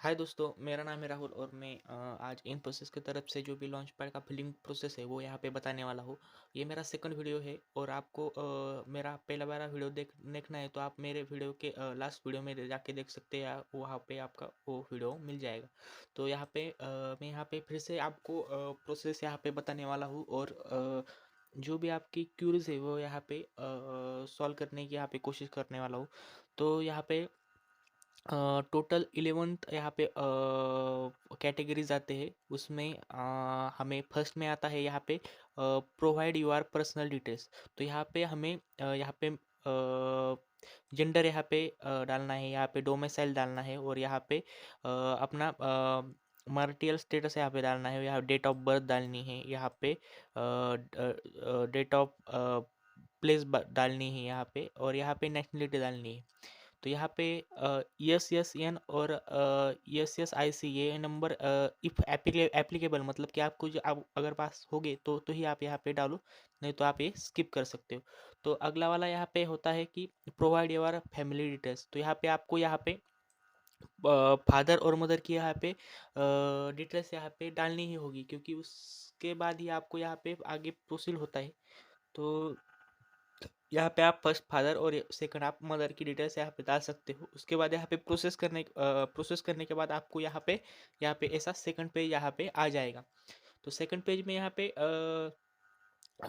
हाय दोस्तों, मेरा नाम है राहुल और मैं आज इन्फोसिस की तरफ से जो भी लॉन्च पैड का फिलिंग प्रोसेस है वो यहाँ पे बताने वाला हूँ। ये मेरा सेकंड वीडियो है और आपको मेरा पहला वाला वीडियो देखना है तो आप मेरे वीडियो के लास्ट वीडियो में जाके देख सकते हैं या वहाँ पे आपका वो वीडियो मिल जाएगा। तो यहाँ पे मैं यहाँ पे फिर से आपको प्रोसेस यहाँ पे बताने वाला हूँ और जो भी आपकी क्यूरीज है वो यहाँ पे सॉल्व करने की यहाँ पे कोशिश करने वाला हूँ। तो यहाँ पे टोटल 11th यहाँ पे कैटेगरीज आते हैं उसमें हमें फर्स्ट में आता है यहाँ पे प्रोवाइड योर पर्सनल डिटेल्स। तो यहाँ पे हमें यहाँ पे जेंडर यहाँ पे डालना है, यहाँ पे डोमिसाइल डालना है और यहाँ पे अपना मर्टियल स्टेटस यहाँ पे डालना है, यहाँ डेट ऑफ बर्थ डालनी है, यहाँ पे डेट ऑफ प्लेस डालनी है यहाँ पे और यहाँ पे नेशनलिटी डालनी है। तो यहाँ पे यस यस एन और यस यस आई सी ये नंबर इफ़ एप्लीकेबल मतलब कि आपको जो आप अगर पास होगे तो ही आप यहाँ पे डालो, नहीं तो आप ये स्किप कर सकते हो। तो अगला वाला यहाँ पे होता है कि प्रोवाइड योर फैमिली डिटेल्स। तो यहाँ पे आपको यहाँ पे फादर और मदर की यहाँ पे डिटेल्स यहाँ पे डालनी ही होगी क्योंकि उसके बाद ही आपको यहाँ पे आगे प्रोसीड होता है। तो यहाँ पे आप फर्स्ट फादर और सेकंड आप मदर की डिटेल्स यहाँ पे डाल सकते हो। उसके बाद यहाँ पे प्रोसेस करने के बाद आपको यहाँ पे ऐसा सेकंड पेज यहाँ पे आ जाएगा। तो सेकंड पेज में यहाँ पे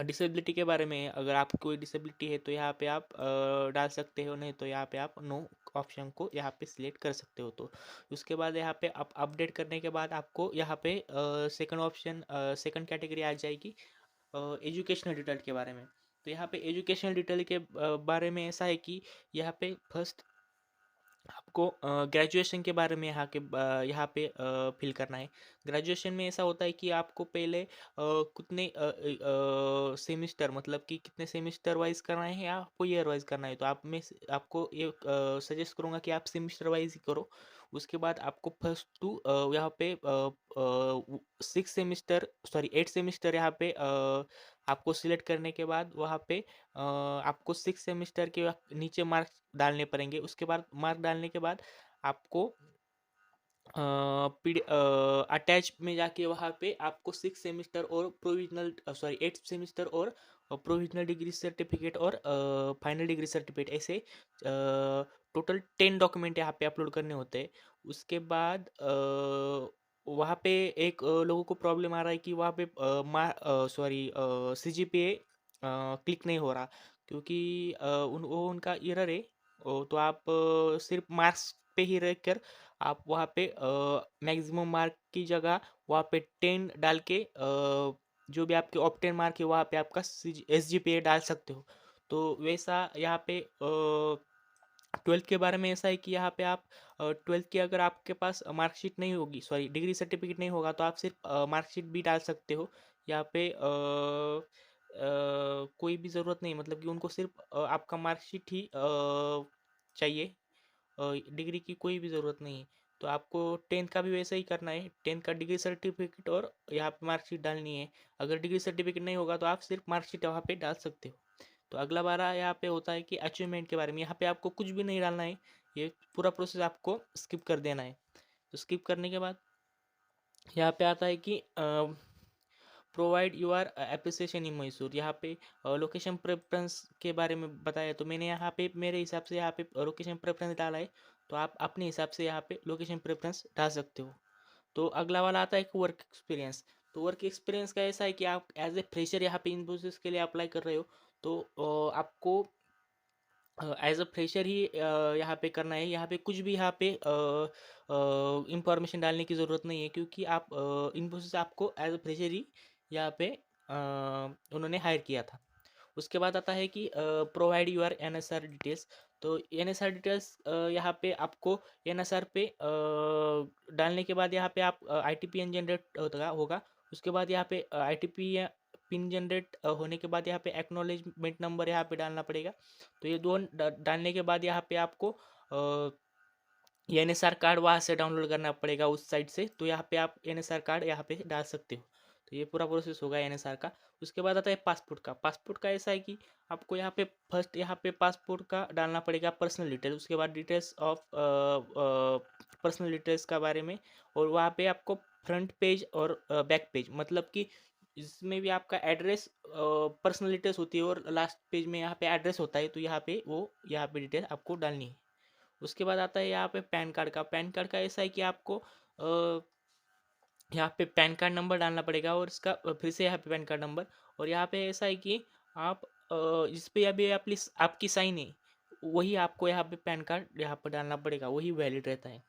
डिसेबिलिटी के बारे में अगर आपको कोई डिसेबिलिटी है तो यहाँ पे आप डाल सकते हो, नहीं तो यहाँ पे आप नो ऑप्शन को यहाँ पे सिलेक्ट कर सकते हो। तो उसके बाद यहाँ पे आप अपडेट करने के बाद आपको यहाँ पे सेकंड कैटेगरी आ जाएगी एजुकेशनल डिटेल के बारे में। तो यहाँ पे एजुकेशनल डिटेल के बारे में ऐसा है कि यहाँ पे फर्स्ट आपको ग्रेजुएशन के बारे में यहाँ पे फिल करना है। ग्रेजुएशन में ऐसा होता है कि आपको पहले कितने सेमिस्टर मतलब कि कितने सेमिस्टर वाइज करना है या आपको ईयर वाइज करना है। तो आपको ये सजेस्ट करूँगा कि आप सेमिस्टर वाइज ही करो। उसके बाद आपको फर्स्ट टू यहाँ पे 8 सेमिस्टर यहाँ पे आपको सिलेक्ट करने के बाद वहाँ पे आपको 6 सेमिस्टर के नीचे मार्क्स डालने पड़ेंगे। उसके बाद मार्क डालने के बाद आपको अटैच में जाके वहाँ पे आपको 6 सेमिस्टर और 8 सेमिस्टर और प्रोविजनल डिग्री सर्टिफिकेट और फाइनल डिग्री सर्टिफिकेट ऐसे टोटल 10 डॉक्यूमेंट यहाँ पे अपलोड करने होते हैं। उसके बाद वहाँ पे एक लोगों को प्रॉब्लम आ रहा है कि वहाँ पे CGPA क्लिक नहीं हो रहा क्योंकि वो उनका एरर है। तो आप सिर्फ मार्क्स पे ही रह कर आप वहाँ पे मैक्सिमम मार्क की जगह वहाँ पे 10 डाल के जो भी आपके ऑप्टेन मार्क है वहाँ पे आपका SGPA डाल सकते हो। तो वैसा यहाँ पे 12th के बारे में ऐसा है कि यहाँ पे आप 12th की अगर आपके पास मार्कशीट नहीं होगी, डिग्री सर्टिफिकेट नहीं होगा तो आप सिर्फ मार्कशीट भी डाल सकते हो। यहाँ पे कोई भी ज़रूरत नहीं, मतलब कि उनको सिर्फ आपका मार्कशीट ही चाहिए, डिग्री की कोई भी ज़रूरत नहीं है। तो आपको 10th का भी वैसा ही करना है, 10th का डिग्री सर्टिफिकेट और यहाँ पे मार्कशीट डालनी है। अगर डिग्री सर्टिफिकेट नहीं होगा तो आप सिर्फ मार्कशीट वहाँ पे डाल सकते हो। तो अगला बारा यहाँ पे होता है कि अचीवमेंट के बारे में। यहाँ पे आपको कुछ भी नहीं डालना है, ये पूरा प्रोसेस आपको स्किप कर देना है। तो स्किप करने के बाद यहाँ पे आता है कि प्रोवाइड यूर एप्रिसिएशन इन मैसूर। यहाँ पे लोकेशन प्रेफरेंस के बारे में बताया, तो मैंने यहाँ पे मेरे हिसाब से यहाँ पे लोकेशन प्रेफरेंस डाला है। तो आप अपने हिसाब से यहाँ पे लोकेशन प्रेफरेंस डाल सकते हो। तो अगला वाला आता है वर्क एक्सपीरियंस। तो वर्क एक्सपीरियंस का ऐसा है कि आप एज ए फ्रेशर यहाँ पे इन्फोसिस के लिए अप्लाई कर रहे हो तो आपको एज अ फ्रेशर ही यहाँ पे करना है। यहाँ पे कुछ भी यहाँ पे इंफॉर्मेशन डालने की ज़रूरत नहीं है क्योंकि आप इन्फोसिस आपको एज अ फ्रेशर ही यहाँ पे उन्होंने हायर किया था। उसके बाद आता है कि प्रोवाइड यूर NSR डिटेल्स। तो NSR डिटेल्स यहाँ पे आपको NSR पे डालने के बाद यहाँ पे आप ITPN जनरेट होगा। उसके बाद यहाँ पे ITPN पिन जनरेट होने के बाद यहाँ पे एक्नॉलेजमेंट नंबर यहाँ पे डालना पड़ेगा। तो ये दोनों डालने के बाद यहाँ पे आपको NSR कार्ड वहाँ से डाउनलोड करना पड़ेगा उस साइट से। तो यहाँ पे आप NSR कार्ड यहाँ पे डाल सकते हो। तो ये पूरा प्रोसेस होगा एनएसआर का। उसके बाद आता है पासपोर्ट का। पासपोर्ट का ऐसा है कि आपको यहाँ पे फर्स्ट यहाँ पे पासपोर्ट का डालना पड़ेगा पर्सनल डिटेल, उसके बाद डिटेल्स ऑफ पर्सनल डिटेल्स का बारे में, और वहाँ पे आपको फ्रंट पेज और बैक पेज, मतलब कि इसमें भी आपका एड्रेस पर्सनल डिटेल्स होती है और लास्ट पेज में यहाँ पे एड्रेस होता है, तो यहाँ पे डिटेल आपको डालनी है। उसके बाद आता है यहाँ पे पैन कार्ड का। पैन कार्ड का ऐसा है कि आपको यहाँ पे पैन कार्ड नंबर डालना पड़ेगा, और इसका फिर से यहाँ पे पैन कार्ड नंबर, और यहाँ पे ऐसा है कि आप जिस पे अभी आपकी साइन है वही आपको यहाँ पे पैन कार्ड यहाँ पर डालना पड़ेगा, वही वैलिड रहता है।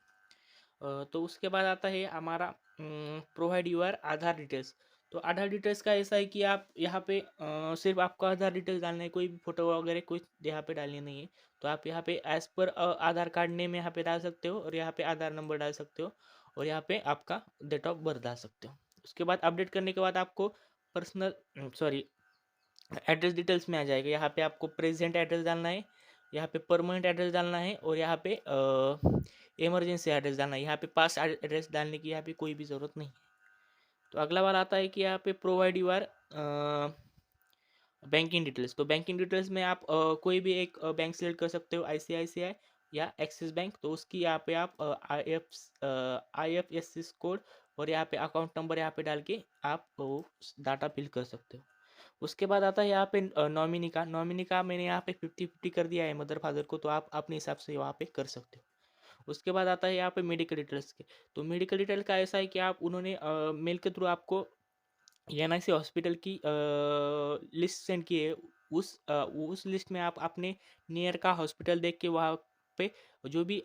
तो उसके बाद आता है हमारा प्रोवाइड यूर आधार डिटेल्स। तो आधार डिटेल्स का ऐसा है कि आप यहाँ पे सिर्फ आपको आधार डिटेल्स डालना है, कोई भी फोटो वगैरह कुछ यहाँ पे डालनी नहीं है। तो आप यहाँ पे एज पर आधार कार्ड नेम यहाँ पे डाल सकते हो, और यहाँ पे आधार नंबर डाल सकते हो, और यहाँ पे आपका डेट ऑफ बर्थ डाल सकते हो। उसके बाद अपडेट करने के बाद आपको पर्सनल सॉरी एड्रेस डिटेल्स में आ जाएगा। यहाँ पे आपको प्रेजेंट एड्रेस डालना है, यहाँ पे परमानेंट एड्रेस डालना है, और यहाँ पे इमरजेंसी एड्रेस डालना है। यहाँ पे पास एड्रेस डालने की यहाँ पे कोई भी ज़रूरत नहीं है। तो अगला बार आता है कि यहाँ पे प्रोवाइड यूर बैंकिंग डिटेल्स। तो बैंकिंग डिटेल्स में आप कोई भी एक बैंक सेलेक्ट कर सकते हो, आईसीआईसीआई या एक्सिस बैंक। तो उसकी यहाँ पे आप IFSC कोड और यहाँ पे अकाउंट नंबर यहाँ पे डाल के आप डाटा फिल कर सकते हो। उसके बाद आता है यहाँ पे नॉमिनी का। नॉमिनी का मैंने यहाँ पे 50-50 कर दिया है मदर फादर को, तो आप अपने हिसाब से वहाँ पे कर सकते हो। उसके बाद आता है यहाँ पे मेडिकल डिटेल्स के। तो मेडिकल डिटेल का ऐसा है कि आप उन्होंने मेल के थ्रू आपको NIC हॉस्पिटल की लिस्ट सेंड की है। उस लिस्ट में आप अपने नियर का हॉस्पिटल देख के वहाँ पे जो भी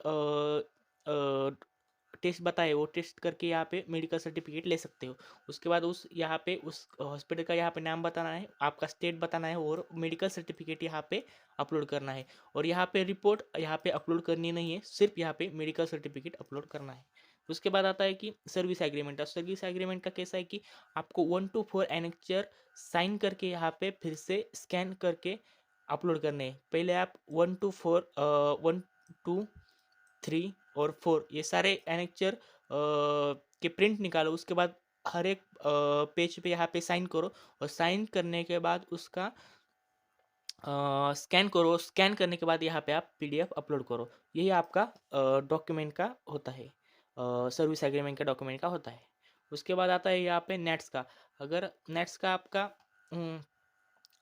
टेस्ट बताए वो टेस्ट करके यहाँ पे मेडिकल सर्टिफिकेट ले सकते हो। उसके बाद उस यहाँ पे उस हॉस्पिटल का यहाँ पे नाम बताना है, आपका स्टेट बताना है, और मेडिकल सर्टिफिकेट यहाँ पे अपलोड करना है। और यहाँ पे रिपोर्ट यहाँ पे अपलोड करनी नहीं है, सिर्फ यहाँ पे मेडिकल सर्टिफिकेट अपलोड करना है। उसके बाद आता है कि सर्विस एग्रीमेंट। सर्विस एग्रीमेंट का कैसा है कि आपको 1 to 4 एनेक्चर साइन करके यहाँ पे फिर से स्कैन करके अपलोड करने हैं। पहले आप 1 to 4 1 2 3 और 4 ये सारे एनेक्चर के प्रिंट निकालो। उसके बाद हर एक पेज पे यहाँ पे साइन करो, और साइन करने के बाद उसका स्कैन करो। स्कैन करने के बाद यहाँ पे आप PDF अपलोड करो। यही आपका डॉक्यूमेंट का होता है, सर्विस एग्रीमेंट का डॉक्यूमेंट का होता है। उसके बाद आता है यहाँ पे नेट्स का। अगर नेट्स का आपका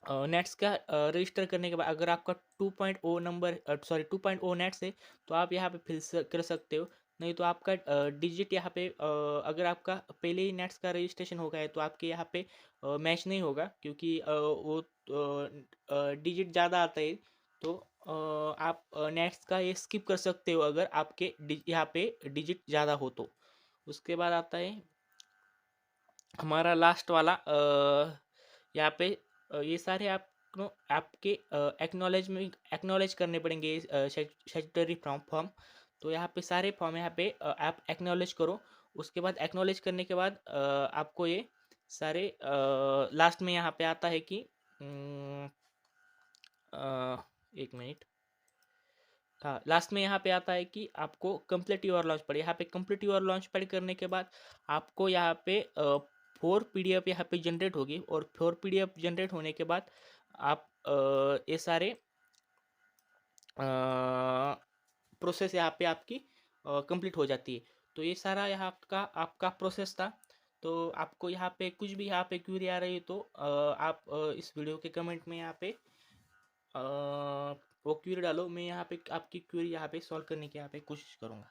नेट्स का रजिस्टर करने के बाद अगर आपका 2.0 नंबर 2.0 नेट्स है, तो आप यहाँ पे फिल कर सकते हो। नहीं तो आपका डिजिट यहाँ पे अगर आपका पहले ही नेट्स का रजिस्ट्रेशन हो गया है तो आपके यहाँ पे मैच नहीं होगा, क्योंकि वो डिजिट ज़्यादा आता है। तो आप नेट्स का ये स्किप कर सकते हो अगर आपके यहाँ पे डिजिट ज़्यादा हो तो। उसके बाद आता है हमारा लास्ट वाला यहाँ पे ये सारे आपके एक्नॉलेज करने पड़ेंगे स्टैट्यूटरी फॉर्म। तो यहाँ पे सारे फॉर्म यहाँ पे आप एक्नॉलेज करो। उसके बाद एक्नॉलेज करने के बाद आपको ये सारे लास्ट में यहाँ पे आता है कि एक मिनट, हाँ लास्ट में यहाँ पे आता है कि आपको कंप्लीट योर लॉन्च पैड। यहाँ पे कंप्लीट योर लॉन्च पैड करने के बाद आपको यहाँ पे 4 PDF यहाँ पे जनरेट होगी, और 4 PDF जनरेट होने के बाद आप ये सारे प्रोसेस यहाँ पे आपकी कंप्लीट हो जाती है। तो ये सारा यहाँ आपका प्रोसेस था। तो आपको यहाँ पे कुछ भी यहाँ पे क्वेरी आ रही है तो आप इस वीडियो के कमेंट में यहाँ पे वो क्वेरी डालो। मैं यहाँ पे आपकी क्वेरी यहाँ पे सॉल्व करने की यहाँ पे कोशिश करूँगा।